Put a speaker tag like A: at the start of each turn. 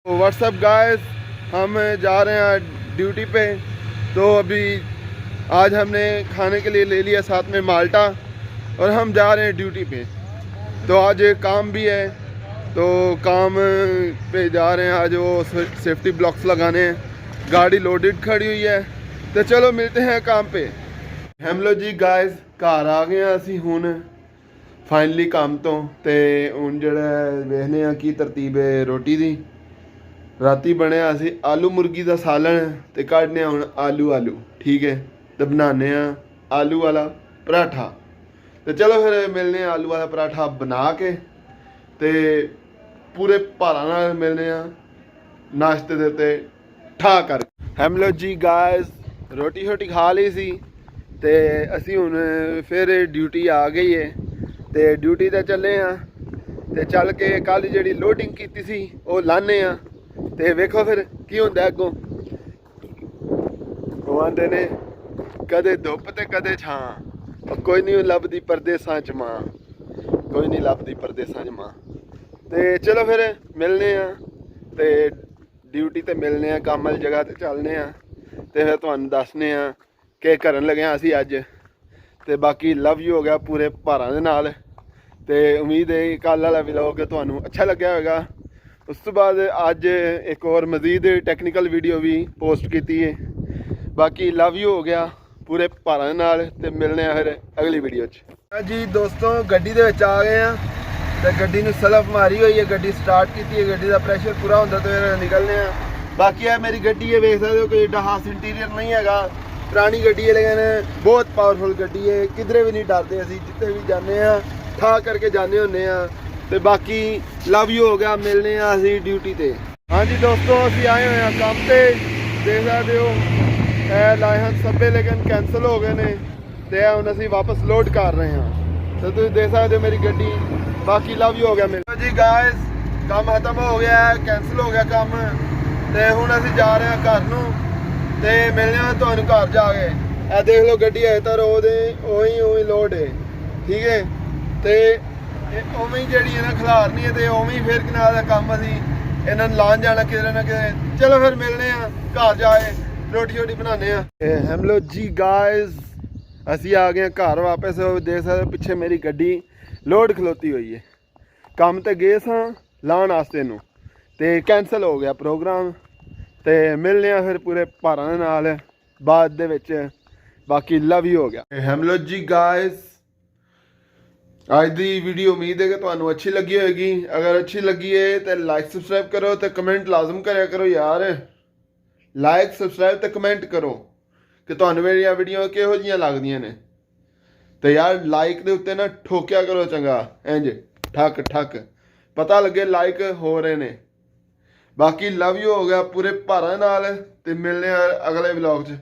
A: WhatsApp guys, हम जा रहे हैं ड्यूटी पे। तो अभी आज हमने खाने के लिए ले लिया साथ में माल्टा और हम जा रहे हैं ड्यूटी पे। तो आज काम भी है, तो काम पे जा रहे हैं आज। वो सेफ्टी ब्लॉक्स लगाने हैं, गाड़ी लोडेड खड़ी हुई है। तो चलो मिलते हैं काम पे। हम लोग जी गाइस घर आ गए असी हुण फाइनली काम तो। हुण जिहड़ा वेखने आ की तरतीब है रोटी दी। राती बनया असी आलू मुर्गी का सालन ते कढ़ने हुण आलू ठीक है। तो बनाने आलू वाला पराठा। तो चलो फिर मिलने आलू वाला पराठा बना के ते पूरे भारा नाल मिलने नाश्ते दे उत्ते ठा कर। हम लोग जी गाइस रोटी शोटी खा ली सी ते असी हुण फिर ड्यूटी आ गई है। ते ड्यूटी ते चले ते चल के कल जिहड़ी लोडिंग कीती सी वो लाने ते वेखो फिर की हुंदा अगों। वो आंदे ने कदे धुप ते कदे छां, कोई नहीं लभदी परदेसां च मां, कोई नहीं लभदी परदेसां च मां। ते चलो फिर मिलने ते ड्यूटी ते मिलने काम वाली जगह ते चलने ते फिर तुहानूं दसने कि करन लगे असी अज। ते बाकी लव यू हो गया पूरे भारां दे नाल। ते उम्मीद है कल वाला व्लॉग तुहानूं अच्छा लग्या होगा। उस तो बाद अज एक और मजीद टैक्नीकल वीडियो भी पोस्ट की है। बाकी लव यू हो गया पूरे भारां दे नाल ते मिलने फिर अगली वीडियो च। जी दोस्तों गड्डी दे विच आ गए तो गड्डी नूं सलफ मारी हुई है, गड्डी स्टार्ट की है, गड्डी का प्रैशर पूरा होंदा तो फिर निकलने। बाकी है मेरी गड्डी है, वेख सकते हो कोई एडा खास इंटीरियर नहीं है, पुरानी गड्डी है लेकिन बहुत पावरफुल गड्डी है। किधरे भी नहीं डरते, असीं जिथे भी जाने ठा करके जाने होंने ते बाकी लव यू हो गया। मिलने असी ड्यूटी ते। हाँ जी दोस्तों असी आए हुए हैं काम पे, देख सकते हो लाए हैं सब्बे लेकिन कैंसल हो गए ने ते हुण असी वापस लोड कर रहे हैं। तो तुम देख सकते हो मेरी गड्डी। बाकी लव यू हो गया मेरे जी गाइस, काम खत्म हो गया है, कैंसल हो गया काम ते हुण असी जा रहे हैं घर नूं ते मिलने तुहानूं घर जाके। ए देख लो गड्डी है तो उही लोड है ठीक है। तो उवें जिहड़ी है ना खिलारनी है तो उवें फिर किनारे का काम असी इन्हां नूं लान जाना किधरे ना किधरे। चलो फिर मिलने घर जाए रोटी शोटी बनाने। हम लोग जी गाइस असी आ गए घर वापस। देख सकते पिछे मेरी गड्डी लोड खलोती हुई है। काम ते गए सां लाण वास्ते नूं ते कैंसल हो गया प्रोग्राम। ते मिलने फिर पूरे भारां दे नाल बाद दे विच। बाकी लव यू हो गया। हम लोग जी गाइस आज दी वीडियो उम्मीद है कि तुहानूं अच्छी लगी होगी। अगर अच्छी लगी है तो लाइक सबसक्राइब करो तो कमेंट लाजम करया करो यार। लाइक सबसक्राइब तो कमेंट करो कि तुहानूं मेरियां वीडियो किहो जिहियां लगदियां ने। तो यार लाइक दे उत्ते ना ठोकिया करो चंगा, इंज ठक ठक पता लगे लाइक हो रहे ने। बाकी लव यू हो गया पूरे भारां नाल ते मिलने अगले व्लॉग च।